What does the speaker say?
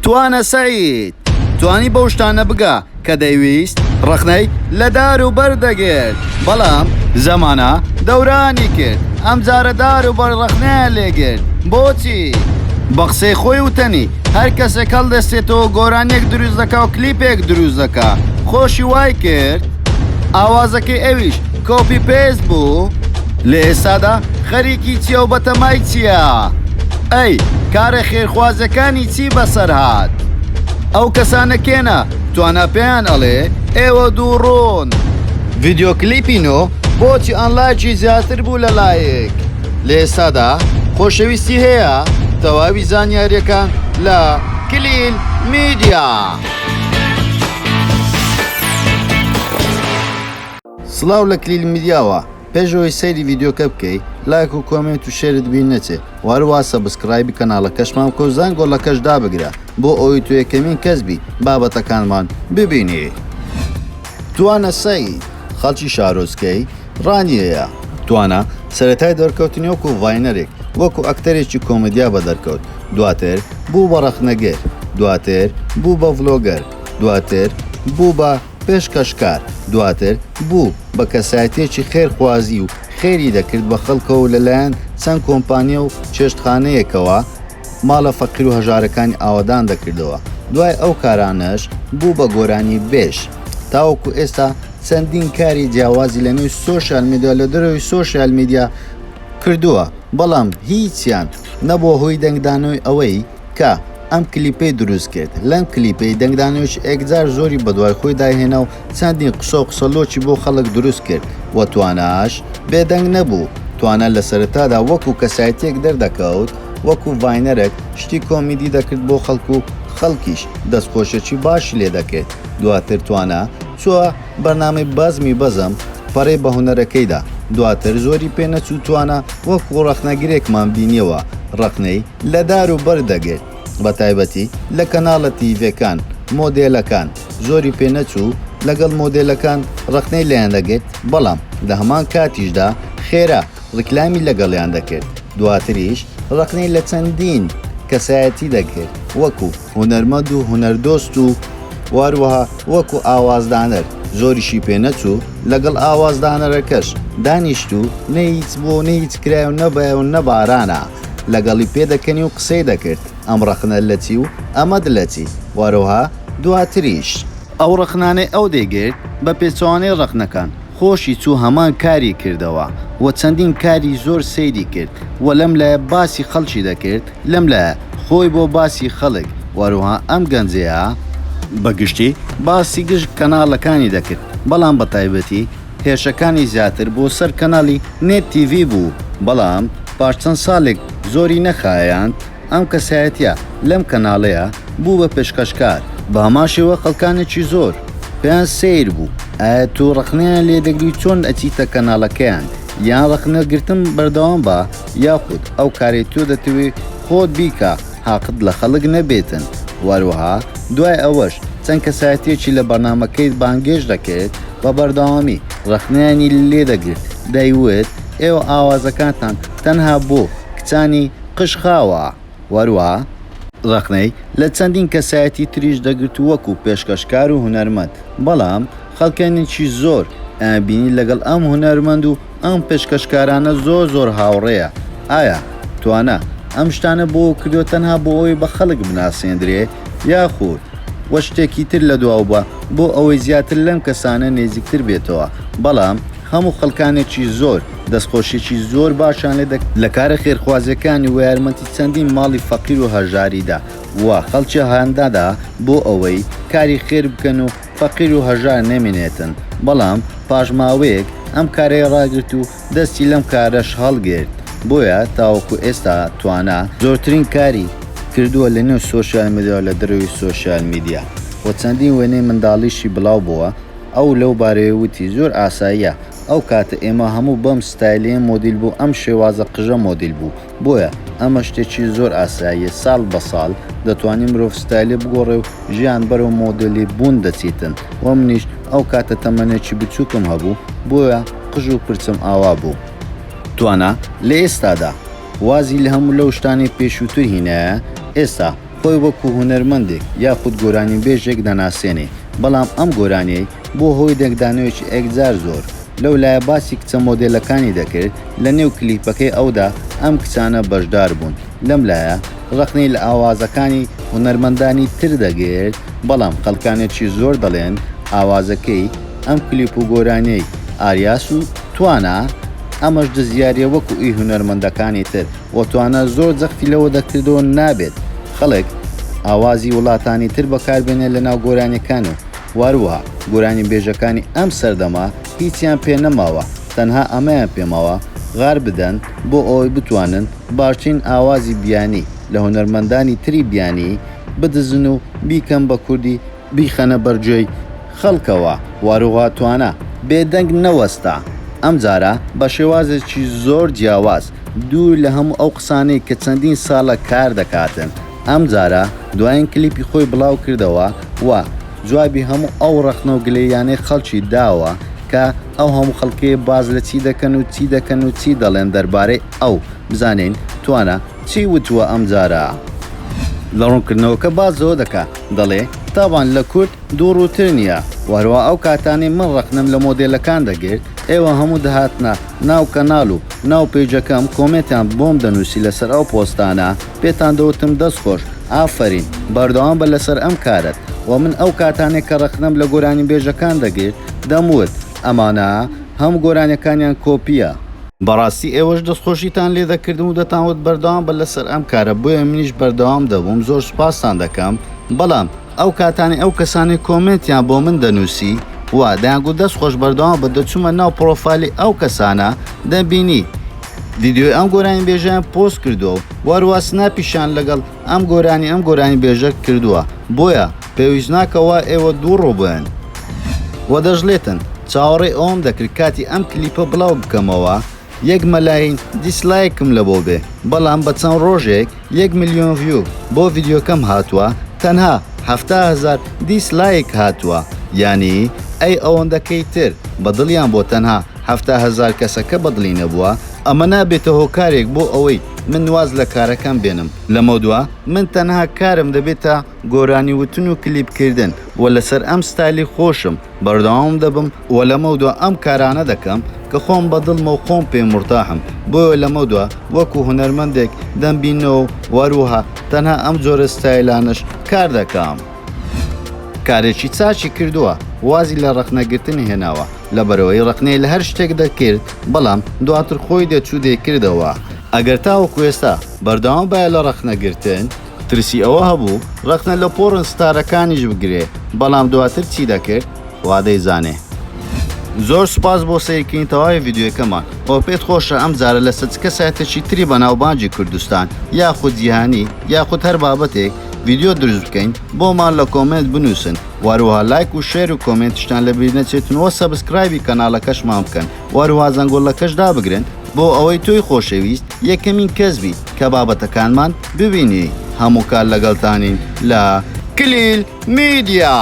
توانە سەعید توانی بەو شتانە بگا کە دەیویست ڕخنەی لە دار و بەردەگرت بەڵام زەمانە دەورانی کرد ئەم جارە دار و بەر ڕخنەیە لێگرت بۆچی؟ بە قسەی خۆی وتەنی هەر کەسێک هەڵدەستێتەوە گۆرانێک دروست دەکا و کلیپێک دروست دەکا خۆشی وای کرد ئاوازەکەی ئەویش کۆپی پێست بوو لە ئێستادا خەریکی چیە و بەتەمای چییە؟ ئەی کارە خێرخوازەکانی چی بەسەر هات؟ ئەو کەسانە کێنە توانە پێیان ئەڵێ ئێوە دووڕۆن ڤیدیۆ کلیپینۆ بۆچی ئەنلایکی زیاتر بوو لە لایەک لە ئێستادا خۆشەویستی هەیە تەواوی زانیاریەکان لە کلیل میدیا. سڵاو لە کلیل میدیاوە پێشەوەی سەیری ڤیدیۆکە بکەی لایک و کۆمنت و شێرت بین نەچێ وارووا سەبسکرایبی کەناڵەکەشمان بکە و زەنگۆڵەکەش دابگرە بۆ ئەوەی تو یەکەمین کەس بی بابەتەکانمان ببینی. توانە سەعید خەڵکی شارۆچکەی ڕانیەیە توانە سەرەتای دەرکەوتنی وەکو ڤاینەرێک وەکو ئەکتەرێکی کۆمدیا بە دەرکەوت دواتر بوو بە ڕەخنەگەر دواتر بوو بە ڤلۆگەر دواتر بوو بە پێشکەشکار دواتر بوو بە کەسایەتێکی خێرخوازی و خێری دەکرد بە خەڵکەوە لەلایەن چەند کۆمپانیا و چێشتخانەیەکەوە ماڵە فەقیر و هەژارەکانی ئاوادان دەکردەوە دوای ئەو کارانەش بوو بە گۆرانی بێش تاوەکو ئێستا چەندین کاری جیاوازی لە نوێی سۆشیال میدیا لە دەرەوەی سۆشیال میدیا کردووە بەڵام هیچیان نەبووە هۆی دەنگدانەوەی ئەوەی کە ئەم کلیپەی دروست کرد لەم کلیپەی دەنگدانەوەش ئێکجار زۆری بەدوای خۆی داهێنا و چەندین قسە و قسەلۆکی بۆ خەڵک دروست کرد و تواناش بێدەنگ نەبوو توانە لە سەرەتادا وەکو کەسایەتێک دەردەکەوت وەکو ڤاینەرێک شتی کۆمیدی دەکرد بۆ خەڵک و خەڵکیش دەستخۆشێکی باشی لێ دەکرد دواتر توانە چووە بەرنامەی بەزمی بەزم پەڕێ بە هونەرەکەیدا دواتر زۆری پێنەچوو توانە وەکو ڕەخنەگرێکمان بینیەوە ڕەخنەی لە دار و بەردەگرت بە تایبەتی لە کەناڵە تیڤەکان مۆدێلەکان زۆری پێنەچوو لەگەڵ مۆدێلەکان ڕەخنەی لەیان دەگرت بەڵام لە هەمان کاتیشدا خێرا ڕیکلامی لەگەڵیان دەکرد دواتریش ڕەخنەی لە چەندین کەسایەتی دەکرد وەکو هونەرمەند و هونەردۆست و واروەها وەکو ئاوازدانەر زۆریشی پێنەچوو لەگەڵ ئاوازدانەرەکەش دانیشت و نەهیچ بۆ نەهیچ کرای و نەبە و نەبارانە لەگەڵی پێدەکەنی و قسەی دەکرد ئەم ڕەخنە لە چی و ئەمەد لە چی واروها دواتریش ئەو ڕەخنانەی ئەو دەیگرت بە پێچوانەی ڕەخنەکان خۆشی چوو هەمان کاری کردەوە و چەندین کاری زۆر سەیری کرد و لەم لایە باسی خەڵکی دەکرد لەم لایە خۆی بۆ باسی خەڵک واروها ئەم گەنجەیە بەگشتی باسی گشت کەناڵەکانی دەکرد بەڵام بە تایبەتی هێشەکانی زیاتر بۆ سەر کەناڵی نێت تیڤ بوو بەڵام پاش چەند ساڵێک زۆری نەخایەن ئەم کەسایەتە لەم کەناڵەیە بوو بە پێشکەشکار بە هەماشەوە خەڵکانێکی زۆر پێیان سیر بوو ئایا تۆ ڕەخنەیان لێ دەگری چۆن ئەچیتە کەناڵەکەیان یان ڕەخنەگرتن بەردەوام بە یاخود ئەو کارێت تۆ دەتەوێت خۆت بیکە حاقت لە خەڵک نەبێتن واروها دوای ئەوەش چەند کەسایەتێکی لە بەرنامەکەیت بانگێش دەکرێت بە بەردەوامی ڕەخنەیانی لێ دەگرت دەیوت ئێوە ئاوازەکانتان تەنها بۆ کچانی قشخاوە واروها ڕەخنەی لە چەندین کەسایەتی تریش دەگرت وەکو پێشکەشکار و هونەرمەند بەڵام خەڵکانێکی زۆر ئەبینی لەگەڵ ئەم هونەرمەند و ئەم پێشکەشکارانە زۆر هاوڕێیە ئایا توانە ئەم شتانە بۆ کردو تەنها بۆ ئەوی بە خەڵک بناسێنرێ یاخود وە شتێکی تر لە دواو بە بۆ ئەوەی زیاتر لەم کەسانە نێزیکتر بێتەوە بەڵام هەموو خەڵکانێکی زۆر دەستخۆشیێکی زۆر باشان لە کارە خێرخوازەکانی و یارمەتی چەندین ماڵی فەقیر و هەژاریدا و خەڵکی هەندادا بۆ ئەوەی کاری خێر بکەن و فەقیر و هەژار نەمێنێتن بەڵام پاژماوەیەک ئەم کارەی ڕاگرت و دەستی لەم کارەش هەڵگرت بۆیە تاوەکو ئێستا توانە زۆرترین کاری کردووە لە نێو سۆشیال میدیا لە دەروی سۆشیال میدیا و چەندین وێنەی منداڵیشی بڵاو بووە ئەو لەو بارەیە وتی زۆر ئاساییە ئەو کاتە ئێمە هەموو بەم ستایلێن مۆدیل بوو ئەم شێوازە قژە مۆدیل بوو بۆیە ئەمە شتێکی زۆر ئاساییە ساڵ بە ساڵ دەتوانین مرۆڤ ستایلێ بگۆڕێ و ژیان بەرەو مۆدلی بوون دەچیتن و منیش ئەو کاتە تەمەنێکی بچووکم هەبوو بۆیە قژ و پرچم ئاوا بوو توانە لە ئێستادا وازی لە هەموو لەو شتانی پێشووتر هینایە ئێستا خۆی وەکو هونەرمەندێک یاخود گۆرانی بێژێک دەناسێنێ بەڵام ئەم گۆرانیەی بۆ هۆی دەنگدانەوەیکی ئەکجار زۆر لەولایە باسی کچە مۆدێلەکانی دەکرد لە نێو کلیپەکەی ئەودا ئەم کچانە بەشدار بوون لەم لایە ڕقنەی لە ئاوازەکانی هونەرمەندانی تر دەگێت بەڵام خەڵکانێکی زۆر دەڵێن ئاوازەکەی ئەم کلیپ و گۆرانەی ئاریاس و توانە ئەمەش دەزیارە وەکو ئەی هونەرمەندەکانی تر و توانە زۆر جەختی لەوە دەکردەوە نابێت خەڵک ئاوازی وڵاتانی تر بەکاربێنێت لە ناو گۆرانیەکان و واروها گۆرانی بێژەکانی ئەم سەردەما هیچیان پێ نەماوە تەنها ئەمەیان پێماوە غار بدەن بۆ ئەوەی بتوانن باشترین ئاوازی بیانی لە هونەرمەندانی تری بیانی بدزن و بیکەم بە کوردی بیخەنە بەرجێی خەڵکەوە واروها توانە بێدەنگ نەوەستا ئەم جارە بە شێوازێکی زۆر جیاواز دوور لە هەموو ئەو قسانەی کە چەندین ساڵە کار دەکاتن ئەم جارە دوایین کلیپی خۆی بڵاو کردەوە و جوابی هەموو ئەو ڕەخنە و گلەیانەی خەڵکی داوە کە ئەو هەموو خەڵکەیە باز لە چی دەکەن و چی دەکەن و چی دەڵێن دەربارەی ئەو بزانین توانە چی وتووە ئەم جارە لە ڕوونکردنەوەکە بازەوە دەکا دەڵێ تاوان لە کورد دووڕووتر نییە وهروە ئەو کاتانی من ڕەخنم لە مۆدێلەکان دەگرت ئێوە هەموو دەهاتنە ناو کەناڵ و ناو پێیجەکەم کۆمێتیان بۆم دەنووسی لەسەر ئەو پۆستانە پێتان دەوتم دەست خۆش ئافرین بەردەوام بە لەسەر ئەم کارت و من ئەو کاتانێک کە ڕەخنم لە گۆرانی بێژەکان دەگرت دەموت ئەمانە هەم گۆرانەکانیان کۆپیە بەڕاستی ئێوەش دەستخۆشیتان لێ دەکردم و دەتانوت بەردەوام بە لەسەر ئەم کارە بۆیە منیش بەردەوام دەبووم زۆر سوپاسان دەکەم بەڵام ئەو کاتانی ئەو کەسانی کۆمنتیان بۆ من دەنووسی وا دەیانگو دەست خۆش بەردەوام بە دەچوومە ناو پرۆفایلی ئەو کەسانە دەبینی دیدیۆی ئەم گۆرانی بێژیان پۆست کردووە و وەروە سناپیشان لەگەڵ ئەم گۆرانی بێژە کردووە بۆیە پێویست ناکەوە ئێوە دووڕۆ بن وە دەژڵێتن چاوەڕێ ئەوم دەکرد کاتی ئەم کلیپە بڵاو بکەمەوە 1 مەلاین دیسلایکم لە بۆ بێ بەڵام بە چەند ڕۆژێک 1 ملیۆن ڤیو بۆ ڤیددیۆکەم هاتووە تەنها 700,000 دیسلایک هاتووە یانی ئەی ئەوەندەکەی تر بەدڵیان بۆ تەنها 700,000 کەسەکە بەدڵی نەبووە ئەمە نابێتە هۆکارێک بۆ ئەوەی من واز لە کارەکەم بێنم لەمە دووە من تەنها کارم دەبێتە گۆرانی وتن و کلیپکردن و لەسەر ئەم ستایلی خۆشم بەردەوام دەبم و لەمە دووە ئەم کارانە دەکەم کە خۆم بەدڵمە و خۆم پێ مرتاحم بۆیە لەمە دووە وەکو هونەرمەندێک دەمبینەوە وەروها تەنها ئەم جۆرە ستایلانش کار دەکەم کارێکی چاچی کردووە وازی لە ڕەخنەگرتنی هێناوە لەبەرەوەی ڕەخنەی لە هەر شتێک دەکرد بەڵام دواتر خۆی دەچوو دەیکردەوە ئەگەر تاوەکو ئێستا بەردەوام بایە لە ڕەخنەگرتن ترسی ئەوە هەبوو ڕەخنە لە پۆڕن ستارەکانیش بگرێ بەڵام دواتر چی دەکرد وا دەیزانێ زۆر سوپاس بۆ سەیرکردنی تەواوی ڤیددیۆکەمان ئەو پێت خۆشە ئەم جارە لە سەچکە سایتێکی تری بەناوبانجی کوردستان یاخود جیهانی یاخود هەر بابەتێک ڤیددیۆ دروست بکەین بۆمان لە کۆمنت بنووسن واروها لایک و شێر و کۆمنتشتان لە بیر نەچێتنەوە سەبسکرایبی کەناڵەکەشمان بکەن واروها زەنگۆڵەکەش دابگرن بۆ ئەوەی تۆی خۆشەویست یەکەمین کەس بیت کە بابەتەکانمان ببینی هەموو کار لەگەڵتانین لە کلیل میدیا.